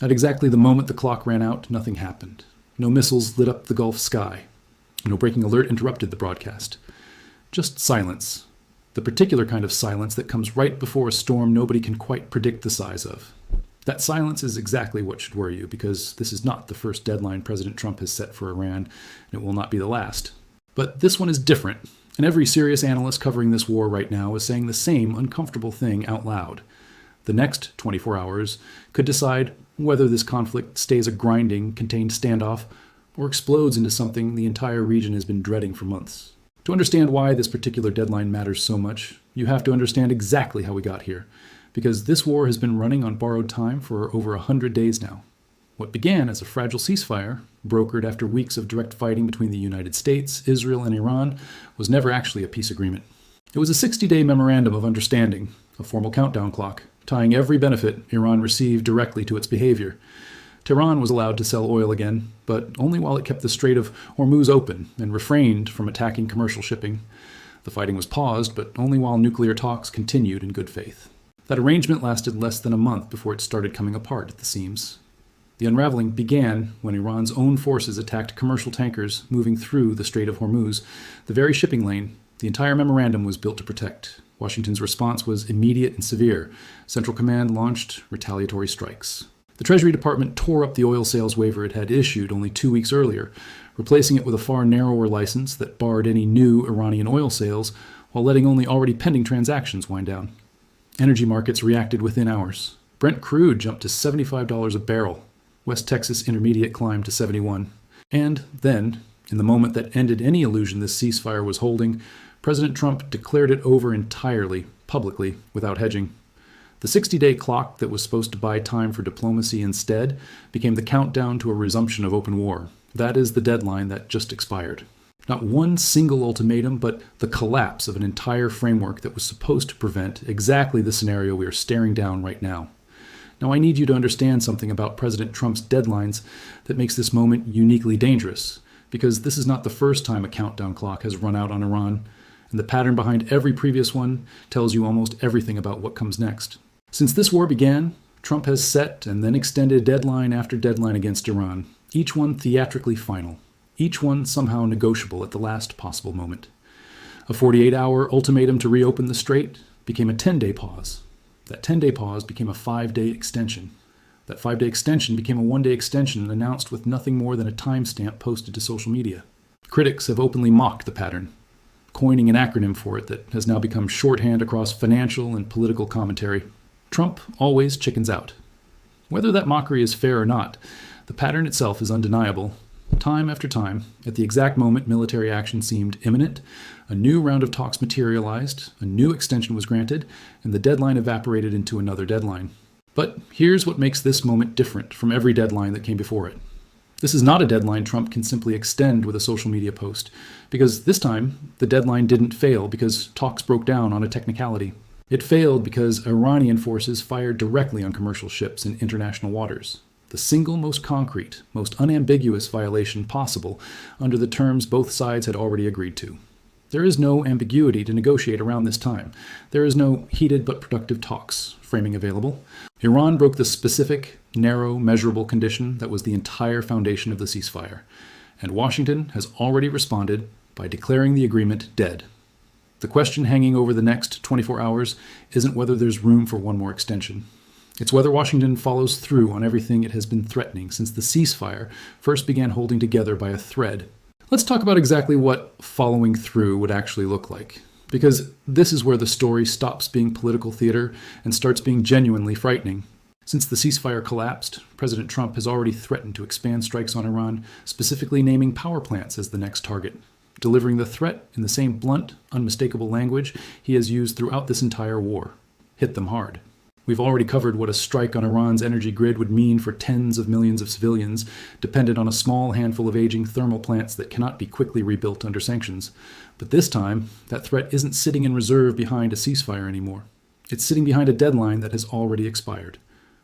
At exactly the moment the clock ran out, nothing happened. No missiles lit up the Gulf sky. No breaking alert interrupted the broadcast. Just silence. The particular kind of silence that comes right before a storm nobody can quite predict the size of. That silence is exactly what should worry you, because this is not the first deadline President Trump has set for Iran, and it will not be the last. But this one is different, and every serious analyst covering this war right now is saying the same uncomfortable thing out loud. The next 24 hours could decide whether this conflict stays a grinding, contained standoff or explodes into something the entire region has been dreading for months. To understand why this particular deadline matters so much, you have to understand exactly how we got here, because this war has been running on borrowed time for over 100 days now. What began as a fragile ceasefire, brokered after weeks of direct fighting between the United States, Israel, and Iran, was never actually a peace agreement. It was a 60-day memorandum of understanding, a formal countdown clock, tying every benefit Iran received directly to its behavior. Tehran was allowed to sell oil again, but only while it kept the Strait of Hormuz open and refrained from attacking commercial shipping. The fighting was paused, but only while nuclear talks continued in good faith. That arrangement lasted less than a month before it started coming apart at the seams. The unraveling began when Iran's own forces attacked commercial tankers moving through the Strait of Hormuz, the very shipping lane the entire memorandum was built to protect. Washington's response was immediate and severe. Central Command launched retaliatory strikes. The Treasury Department tore up the oil sales waiver it had issued only 2 weeks earlier, replacing it with a far narrower license that barred any new Iranian oil sales while letting only already pending transactions wind down. Energy markets reacted within hours. Brent crude jumped to $75 a barrel. West Texas Intermediate climbed to 71. And then, in the moment that ended any illusion this ceasefire was holding, President Trump declared it over entirely, publicly, without hedging. The 60-day clock that was supposed to buy time for diplomacy instead became the countdown to a resumption of open war. That is the deadline that just expired. Not one single ultimatum, but the collapse of an entire framework that was supposed to prevent exactly the scenario we are staring down right now. Now, I need you to understand something about President Trump's deadlines that makes this moment uniquely dangerous, because this is not the first time a countdown clock has run out on Iran, and the pattern behind every previous one tells you almost everything about what comes next. Since this war began, Trump has set and then extended deadline after deadline against Iran, each one theatrically final, each one somehow negotiable at the last possible moment. A 48-hour ultimatum to reopen the strait became a 10-day pause. That 10-day pause became a 5-day extension. That 5-day extension became a 1-day extension announced with nothing more than a timestamp posted to social media. Critics have openly mocked the pattern, coining an acronym for it that has now become shorthand across financial and political commentary. Trump always chickens out. Whether that mockery is fair or not, the pattern itself is undeniable. Time after time, at the exact moment military action seemed imminent, a new round of talks materialized, a new extension was granted, and the deadline evaporated into another deadline. But here's what makes this moment different from every deadline that came before it. This is not a deadline Trump can simply extend with a social media post, because this time the deadline didn't fail because talks broke down on a technicality. It failed because Iranian forces fired directly on commercial ships in international waters, the single most concrete, most unambiguous violation possible under the terms both sides had already agreed to. There is no ambiguity to negotiate around this time. There is no heated but productive talks framing available. Iran broke the specific, narrow, measurable condition that was the entire foundation of the ceasefire, and Washington has already responded by declaring the agreement dead. The question hanging over the next 24 hours isn't whether there's room for one more extension. It's whether Washington follows through on everything it has been threatening since the ceasefire first began holding together by a thread. Let's talk about exactly what following through would actually look like, because this is where the story stops being political theater and starts being genuinely frightening. Since the ceasefire collapsed, President Trump has already threatened to expand strikes on Iran, specifically naming power plants as the next target, delivering the threat in the same blunt, unmistakable language he has used throughout this entire war. Hit them hard. We've already covered what a strike on Iran's energy grid would mean for tens of millions of civilians, dependent on a small handful of aging thermal plants that cannot be quickly rebuilt under sanctions. But this time, that threat isn't sitting in reserve behind a ceasefire anymore. It's sitting behind a deadline that has already expired,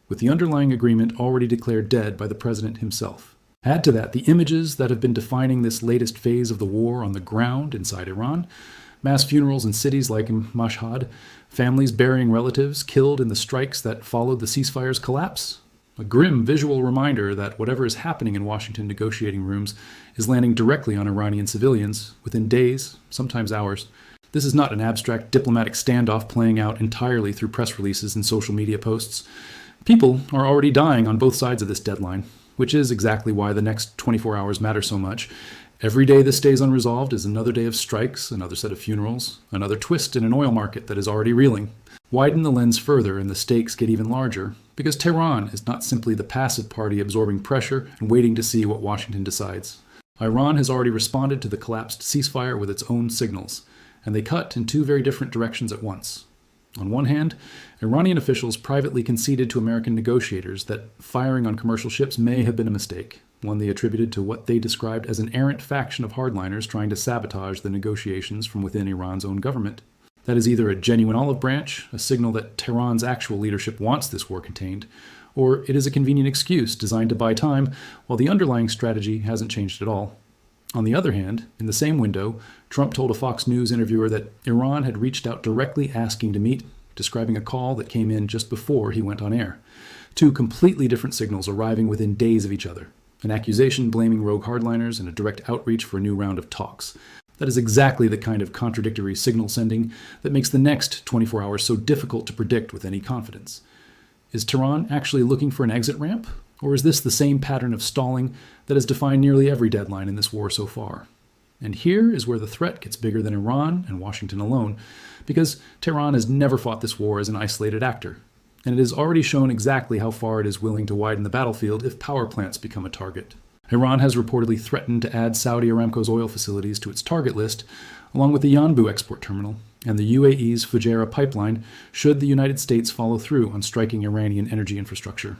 with the underlying agreement already declared dead by the president himself. Add to that the images that have been defining this latest phase of the war on the ground inside Iran, mass funerals in cities like Mashhad, families burying relatives killed in the strikes that followed the ceasefire's collapse, A grim visual reminder that whatever is happening in Washington negotiating rooms is landing directly on Iranian civilians within days, sometimes hours. This is not an abstract diplomatic standoff playing out entirely through press releases and social media posts. People are already dying on both sides of this deadline, which is exactly why the next 24 hours matter so much. Every day this stays unresolved is another day of strikes, another set of funerals, another twist in an oil market that is already reeling. Widen the lens further and the stakes get even larger, because Tehran is not simply the passive party absorbing pressure and waiting to see what Washington decides. Iran has already responded to the collapsed ceasefire with its own signals, and they cut in two very different directions at once. On one hand, Iranian officials privately conceded to American negotiators that firing on commercial ships may have been a mistake, one they attributed to what they described as an errant faction of hardliners trying to sabotage the negotiations from within Iran's own government. That is either a genuine olive branch, a signal that Tehran's actual leadership wants this war contained, or it is a convenient excuse designed to buy time while the underlying strategy hasn't changed at all. On the other hand, in the same window, Trump told a Fox News interviewer that Iran had reached out directly asking to meet, describing a call that came in just before he went on air. Two completely different signals arriving within days of each other. An accusation blaming rogue hardliners and a direct outreach for a new round of talks. That is exactly the kind of contradictory signal sending that makes the next 24 hours so difficult to predict with any confidence. Is Tehran actually looking for an exit ramp? Or is this the same pattern of stalling that has defined nearly every deadline in this war so far? And here is where the threat gets bigger than Iran and Washington alone, because Tehran has never fought this war as an isolated actor, and it has already shown exactly how far it is willing to widen the battlefield if power plants become a target. Iran has reportedly threatened to add Saudi Aramco's oil facilities to its target list, along with the Yanbu export terminal and the UAE's Fujairah pipeline, should the United States follow through on striking Iranian energy infrastructure.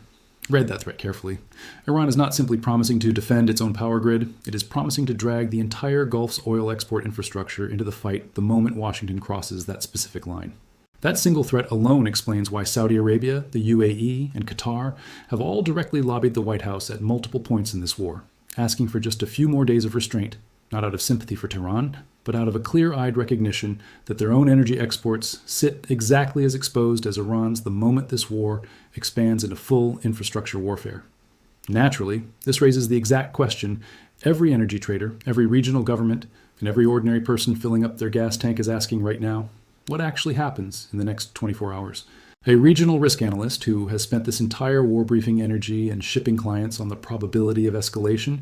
Read that threat carefully. Iran is not simply promising to defend its own power grid, it is promising to drag the entire Gulf's oil export infrastructure into the fight the moment Washington crosses that specific line. That single threat alone explains why Saudi Arabia, the UAE, and Qatar have all directly lobbied the White House at multiple points in this war, asking for just a few more days of restraint, not out of sympathy for Tehran, but out of a clear-eyed recognition that their own energy exports sit exactly as exposed as Iran's the moment this war expands into full infrastructure warfare. Naturally, this raises the exact question every energy trader, every regional government, and every ordinary person filling up their gas tank is asking right now: what actually happens in the next 24 hours? A regional risk analyst who has spent this entire war briefing energy and shipping clients on the probability of escalation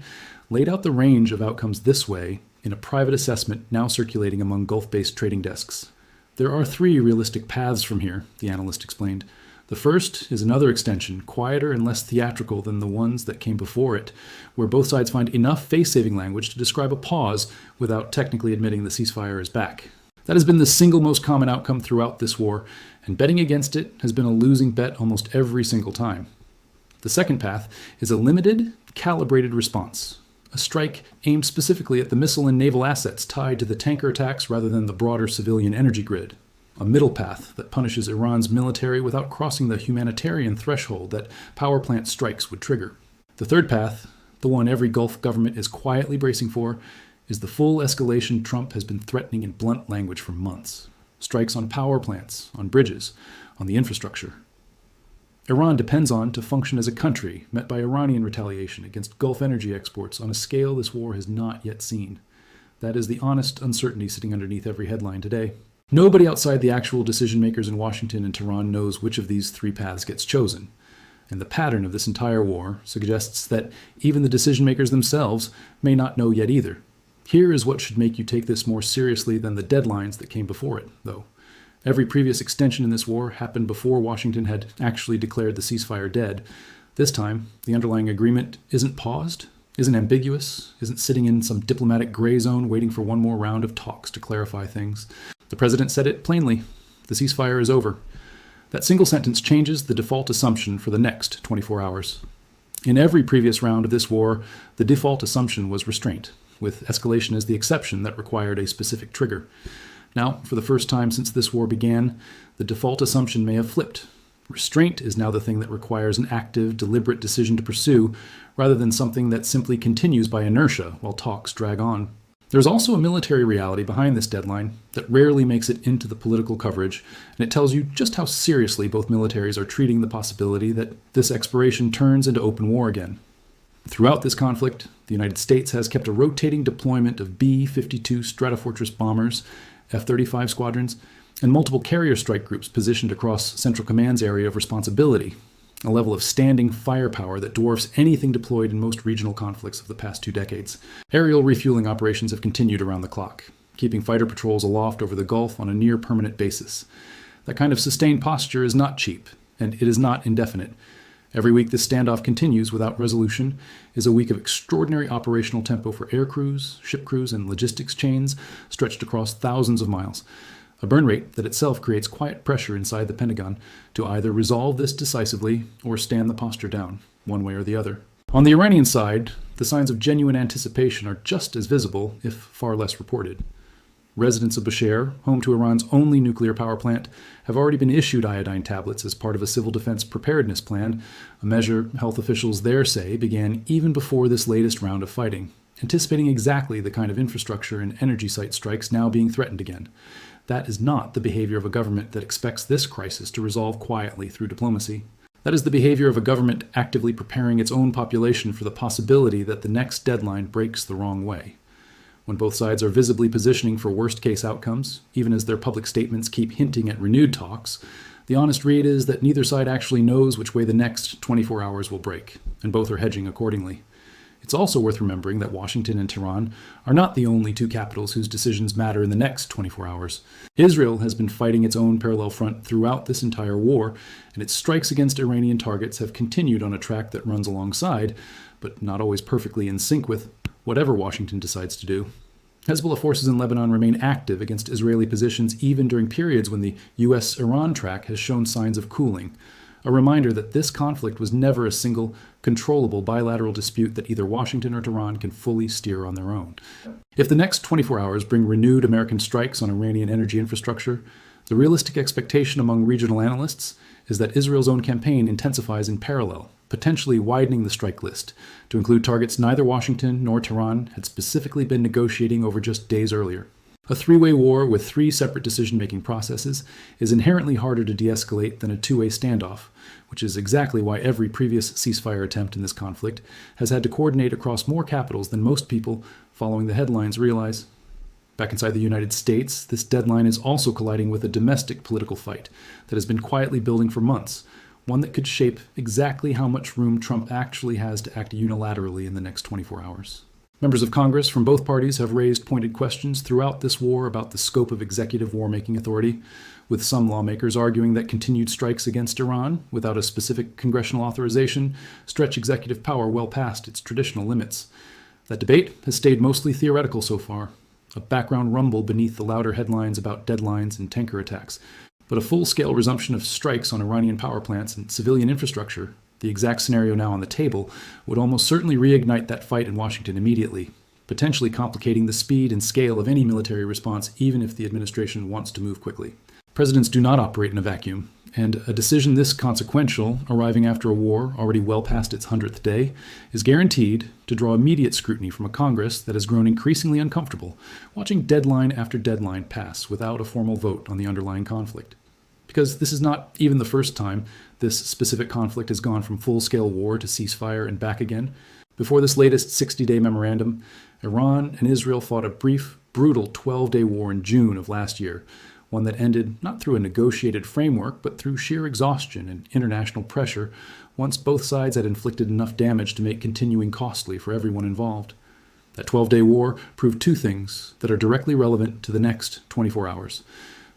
laid out the range of outcomes this way in a private assessment now circulating among Gulf-based trading desks. There are three realistic paths from here, the analyst explained. The first is another extension, quieter and less theatrical than the ones that came before it, where both sides find enough face-saving language to describe a pause without technically admitting the ceasefire is back. That has been the single most common outcome throughout this war, and betting against it has been a losing bet almost every single time. The second path is a limited, calibrated response. A strike aimed specifically at the missile and naval assets tied to the tanker attacks rather than the broader civilian energy grid. A middle path that punishes Iran's military without crossing the humanitarian threshold that power plant strikes would trigger. The third path, the one every Gulf government is quietly bracing for, is the full escalation Trump has been threatening in blunt language for months. Strikes on power plants, on bridges, on the infrastructure. Iran depends on to function as a country, met by Iranian retaliation against Gulf energy exports on a scale this war has not yet seen. That is the honest uncertainty sitting underneath every headline today. Nobody outside the actual decision makers in Washington and Tehran knows which of these three paths gets chosen. And the pattern of this entire war suggests that even the decision makers themselves may not know yet either. Here is what should make you take this more seriously than the deadlines that came before it, though. Every previous extension in this war happened before Washington had actually declared the ceasefire dead. This time, the underlying agreement isn't paused, isn't ambiguous, isn't sitting in some diplomatic gray zone waiting for one more round of talks to clarify things. The president said it plainly. The ceasefire is over. That single sentence changes the default assumption for the next 24 hours. In every previous round of this war, the default assumption was restraint, with escalation as the exception that required a specific trigger. Now, for the first time since this war began, the default assumption may have flipped. Restraint is now the thing that requires an active, deliberate decision to pursue, rather than something that simply continues by inertia while talks drag on. There's also a military reality behind this deadline that rarely makes it into the political coverage, and it tells you just how seriously both militaries are treating the possibility that this expiration turns into open war again. Throughout this conflict, the United States has kept a rotating deployment of B-52 Stratofortress bombers, F-35 squadrons, and multiple carrier strike groups positioned across Central Command's area of responsibility, a level of standing firepower that dwarfs anything deployed in most regional conflicts of the past 2 decades. Aerial refueling operations have continued around the clock, keeping fighter patrols aloft over the Gulf on a near-permanent basis. That kind of sustained posture is not cheap, and it is not indefinite. Every week this standoff continues without resolution is a week of extraordinary operational tempo for air crews, ship crews, and logistics chains stretched across thousands of miles. A burn rate that itself creates quiet pressure inside the Pentagon to either resolve this decisively or stand the posture down, one way or the other. On the Iranian side, the signs of genuine anticipation are just as visible, if far less reported. Residents of Bushehr, home to Iran's only nuclear power plant, have already been issued iodine tablets as part of a civil defense preparedness plan, a measure health officials there say began even before this latest round of fighting, anticipating exactly the kind of infrastructure and energy site strikes now being threatened again. That is not the behavior of a government that expects this crisis to resolve quietly through diplomacy. That is the behavior of a government actively preparing its own population for the possibility that the next deadline breaks the wrong way. When both sides are visibly positioning for worst-case outcomes, even as their public statements keep hinting at renewed talks, the honest read is that neither side actually knows which way the next 24 hours will break, and both are hedging accordingly. It's also worth remembering that Washington and Tehran are not the only two capitals whose decisions matter in the next 24 hours. Israel has been fighting its own parallel front throughout this entire war, and its strikes against Iranian targets have continued on a track that runs alongside, but not always perfectly in sync with, whatever Washington decides to do. Hezbollah forces in Lebanon remain active against Israeli positions even during periods when the U.S.-Iran track has shown signs of cooling. A reminder that this conflict was never a single, controllable bilateral dispute that either Washington or Tehran can fully steer on their own. If the next 24 hours bring renewed American strikes on Iranian energy infrastructure, the realistic expectation among regional analysts is that Israel's own campaign intensifies in parallel, potentially widening the strike list to include targets neither Washington nor Tehran had specifically been negotiating over just days earlier. A three-way war with 3 separate decision-making processes is inherently harder to de-escalate than a two-way standoff, which is exactly why every previous ceasefire attempt in this conflict has had to coordinate across more capitals than most people following the headlines realize. Back inside the United States, this deadline is also colliding with a domestic political fight that has been quietly building for months, one that could shape exactly how much room Trump actually has to act unilaterally in the next 24 hours. Members of Congress from both parties have raised pointed questions throughout this war about the scope of executive war-making authority, with some lawmakers arguing that continued strikes against Iran, without a specific congressional authorization, stretch executive power well past its traditional limits. That debate has stayed mostly theoretical so far, a background rumble beneath the louder headlines about deadlines and tanker attacks. But a full-scale resumption of strikes on Iranian power plants and civilian infrastructure, the exact scenario now on the table, would almost certainly reignite that fight in Washington immediately, potentially complicating the speed and scale of any military response even if the administration wants to move quickly. Presidents do not operate in a vacuum, and a decision this consequential, arriving after a war already well past its 100th day, is guaranteed to draw immediate scrutiny from a Congress that has grown increasingly uncomfortable, watching deadline after deadline pass without a formal vote on the underlying conflict. Because this is not even the first time this specific conflict has gone from full-scale war to ceasefire and back again. Before this latest 60-day memorandum, Iran and Israel fought a brief, brutal 12-day war in June of last year, one that ended not through a negotiated framework, but through sheer exhaustion and international pressure, once both sides had inflicted enough damage to make continuing costly for everyone involved. That 12-day war proved 2 things that are directly relevant to the next 24 hours.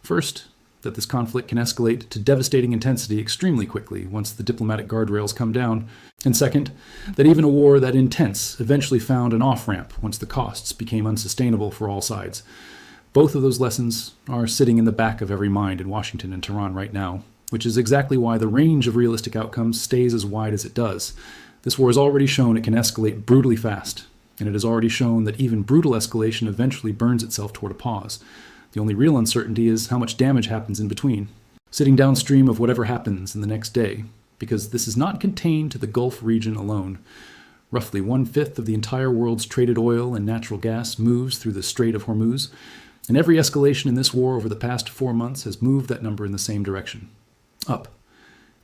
First, that this conflict can escalate to devastating intensity extremely quickly once the diplomatic guardrails come down. And second, that even a war that intense eventually found an off-ramp once the costs became unsustainable for all sides. Both of those lessons are sitting in the back of every mind in Washington and Tehran right now, which is exactly why the range of realistic outcomes stays as wide as it does. This war has already shown it can escalate brutally fast, and it has already shown that even brutal escalation eventually burns itself toward a pause. The only real uncertainty is how much damage happens in between, sitting downstream of whatever happens in the next day, because this is not contained to the Gulf region alone. Roughly 1/5 of the entire world's traded oil and natural gas moves through the Strait of Hormuz, and every escalation in this war over the past 4 months has moved that number in the same direction, up.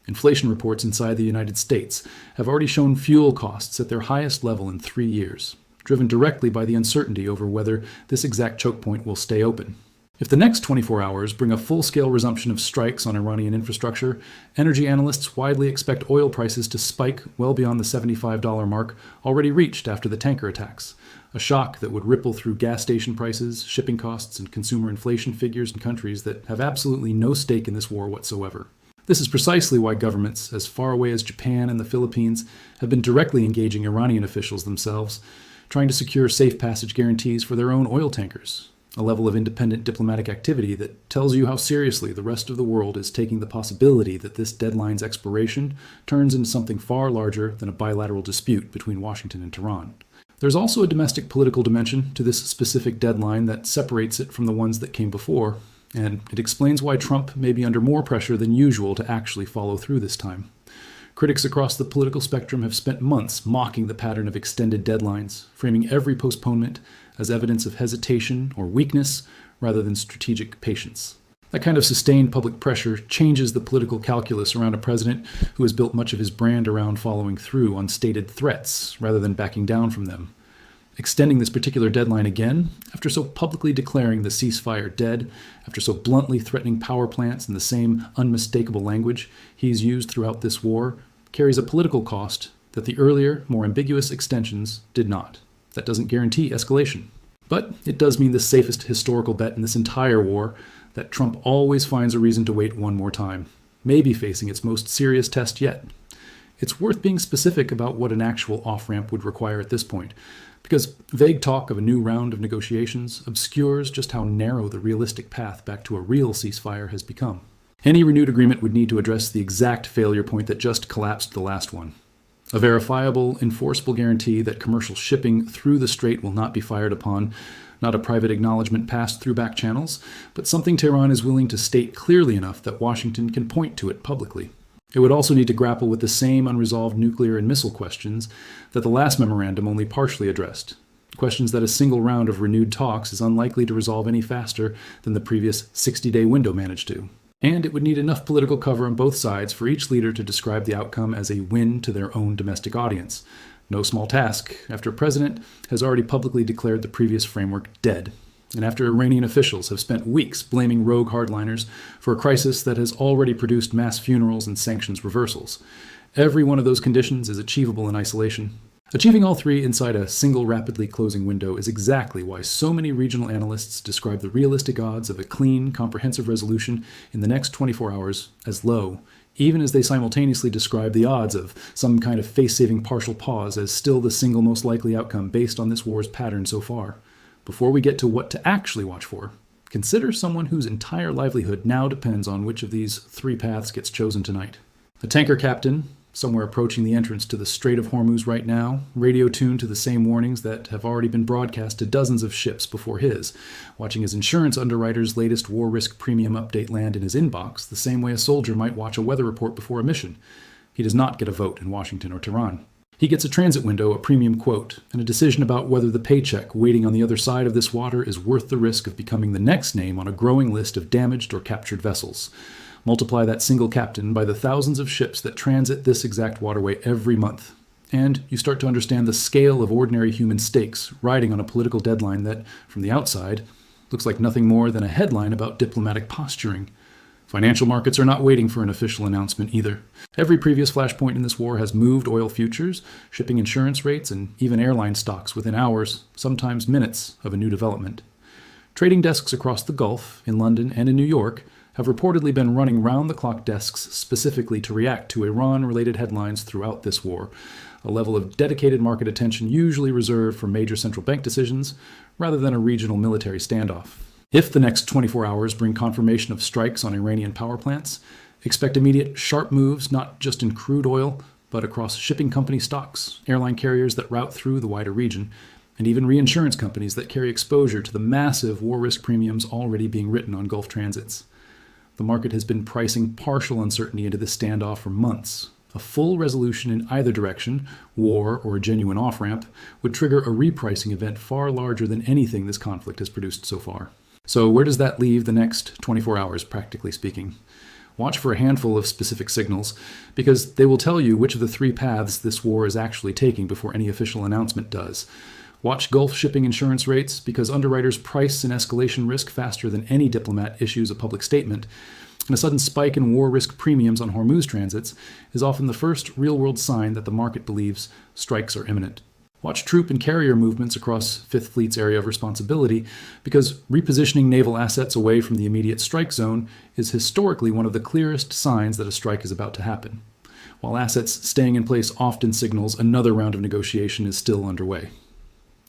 Inflation reports inside the United States have already shown fuel costs at their highest level in 3 years, driven directly by the uncertainty over whether this exact choke point will stay open. If the next 24 hours bring a full-scale resumption of strikes on Iranian infrastructure, energy analysts widely expect oil prices to spike well beyond the $75 mark already reached after the tanker attacks, a shock that would ripple through gas station prices, shipping costs, and consumer inflation figures in countries that have absolutely no stake in this war whatsoever. This is precisely why governments as far away as Japan and the Philippines have been directly engaging Iranian officials themselves, trying to secure safe passage guarantees for their own oil tankers, a level of independent diplomatic activity that tells you how seriously the rest of the world is taking the possibility that this deadline's expiration turns into something far larger than a bilateral dispute between Washington and Tehran. There's also a domestic political dimension to this specific deadline that separates it from the ones that came before, and it explains why Trump may be under more pressure than usual to actually follow through this time. Critics across the political spectrum have spent months mocking the pattern of extended deadlines, framing every postponement as evidence of hesitation or weakness rather than strategic patience. That kind of sustained public pressure changes the political calculus around a president who has built much of his brand around following through on stated threats rather than backing down from them. Extending this particular deadline again, after so publicly declaring the ceasefire dead, after so bluntly threatening power plants in the same unmistakable language he's used throughout this war, carries a political cost that the earlier, more ambiguous extensions did not. That doesn't guarantee escalation. But it does mean the safest historical bet in this entire war, that Trump always finds a reason to wait one more time, maybe facing its most serious test yet. It's worth being specific about what an actual off-ramp would require at this point, because vague talk of a new round of negotiations obscures just how narrow the realistic path back to a real ceasefire has become. Any renewed agreement would need to address the exact failure point that just collapsed the last one. A verifiable, enforceable guarantee that commercial shipping through the strait will not be fired upon, not a private acknowledgement passed through back channels, but something Tehran is willing to state clearly enough that Washington can point to it publicly. It would also need to grapple with the same unresolved nuclear and missile questions that the last memorandum only partially addressed, questions that a single round of renewed talks is unlikely to resolve any faster than the previous 60-day window managed to. And it would need enough political cover on both sides for each leader to describe the outcome as a win to their own domestic audience. No small task, after a president has already publicly declared the previous framework dead, and after Iranian officials have spent weeks blaming rogue hardliners for a crisis that has already produced mass funerals and sanctions reversals. Every one of those conditions is achievable in isolation. Achieving all three inside a single rapidly closing window is exactly why so many regional analysts describe the realistic odds of a clean, comprehensive resolution in the next 24 hours as low, even as they simultaneously describe the odds of some kind of face-saving partial pause as still the single most likely outcome based on this war's pattern so far. Before we get to what to actually watch for, consider someone whose entire livelihood now depends on which of these three paths gets chosen tonight. A tanker captain, somewhere approaching the entrance to the Strait of Hormuz right now, radio tuned to the same warnings that have already been broadcast to dozens of ships before his, watching his insurance underwriter's latest war risk premium update land in his inbox the same way a soldier might watch a weather report before a mission. He does not get a vote in Washington or Tehran. He gets a transit window, a premium quote, and a decision about whether the paycheck waiting on the other side of this water is worth the risk of becoming the next name on a growing list of damaged or captured vessels. Multiply that single captain by the thousands of ships that transit this exact waterway every month, and you start to understand the scale of ordinary human stakes riding on a political deadline that, from the outside, looks like nothing more than a headline about diplomatic posturing. Financial markets are not waiting for an official announcement either. Every previous flashpoint in this war has moved oil futures, shipping insurance rates, and even airline stocks within hours, sometimes minutes, of a new development. Trading desks across the Gulf, in London and in New York, have reportedly been running round-the-clock desks specifically to react to Iran-related headlines throughout this war, a level of dedicated market attention usually reserved for major central bank decisions rather than a regional military standoff. If the next 24 hours bring confirmation of strikes on Iranian power plants, expect immediate sharp moves not just in crude oil, but across shipping company stocks, airline carriers that route through the wider region, and even reinsurance companies that carry exposure to the massive war risk premiums already being written on Gulf transits. The market has been pricing partial uncertainty into this standoff for months, A full resolution in either direction, war or a genuine off-ramp, would trigger a repricing event far larger than anything this conflict has produced so far. So where does that leave the next 24 hours, practically speaking? Watch for a handful of specific signals, because they will tell you which of the three paths this war is actually taking before any official announcement does. Watch Gulf shipping insurance rates, because underwriters price an escalation risk faster than any diplomat issues a public statement. And a sudden spike in war risk premiums on Hormuz transits is often the first real-world sign that the market believes strikes are imminent. Watch troop and carrier movements across Fifth Fleet's area of responsibility, because repositioning naval assets away from the immediate strike zone is historically one of the clearest signs that a strike is about to happen, while assets staying in place often signals another round of negotiation is still underway.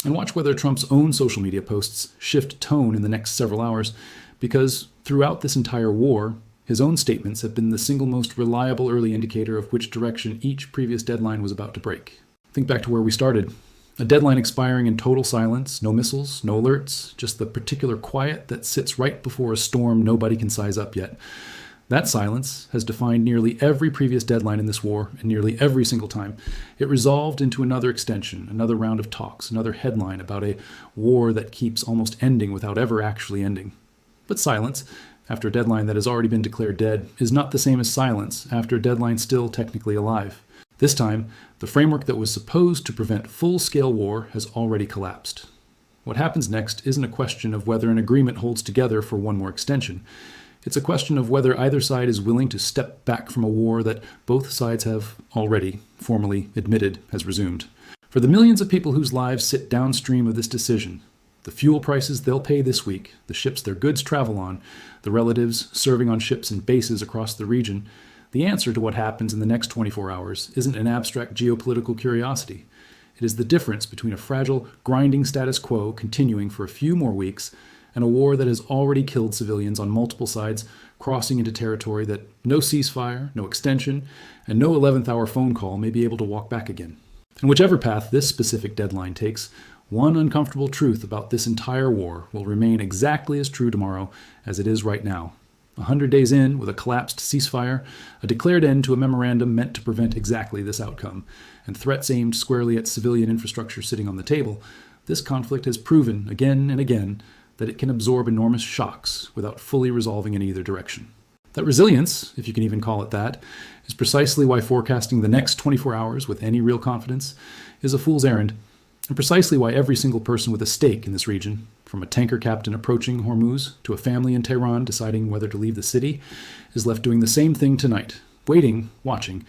And watch whether Trump's own social media posts shift tone in the next several hours, because throughout this entire war, his own statements have been the single most reliable early indicator of which direction each previous deadline was about to break. Think back to where we started. A deadline expiring in total silence, no missiles, no alerts, just the particular quiet that sits right before a storm nobody can size up yet. That silence has defined nearly every previous deadline in this war, and nearly every single time it resolved into another extension, another round of talks, another headline about a war that keeps almost ending without ever actually ending. But silence, after a deadline that has already been declared dead, is not the same as silence after a deadline still technically alive. This time, the framework that was supposed to prevent full-scale war has already collapsed. What happens next isn't a question of whether an agreement holds together for one more extension. It's a question of whether either side is willing to step back from a war that both sides have already formally admitted has resumed. For the millions of people whose lives sit downstream of this decision, the fuel prices they'll pay this week, the ships their goods travel on, the relatives serving on ships and bases across the region, the answer to what happens in the next 24 hours isn't an abstract geopolitical curiosity. It is the difference between a fragile, grinding status quo continuing for a few more weeks and a war that has already killed civilians on multiple sides, crossing into territory that no ceasefire, no extension, and no 11th hour phone call may be able to walk back again. And whichever path this specific deadline takes, one uncomfortable truth about this entire war will remain exactly as true tomorrow as it is right now. 100 days in, with a collapsed ceasefire, a declared end to a memorandum meant to prevent exactly this outcome, and threats aimed squarely at civilian infrastructure sitting on the table, this conflict has proven again and again that it can absorb enormous shocks without fully resolving in either direction. That resilience, if you can even call it that, is precisely why forecasting the next 24 hours with any real confidence is a fool's errand, and precisely why every single person with a stake in this region, from a tanker captain approaching Hormuz to a family in Tehran deciding whether to leave the city, is left doing the same thing tonight, waiting, watching,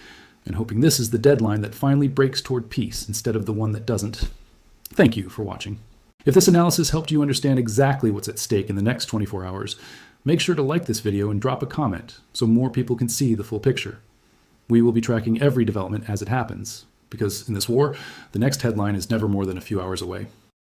and hoping this is the deadline that finally breaks toward peace instead of the one that doesn't. Thank you for watching. If this analysis helped you understand exactly what's at stake in the next 24 hours, make sure to like this video and drop a comment so more people can see the full picture. We will be tracking every development as it happens, because in this war, the next headline is never more than a few hours away.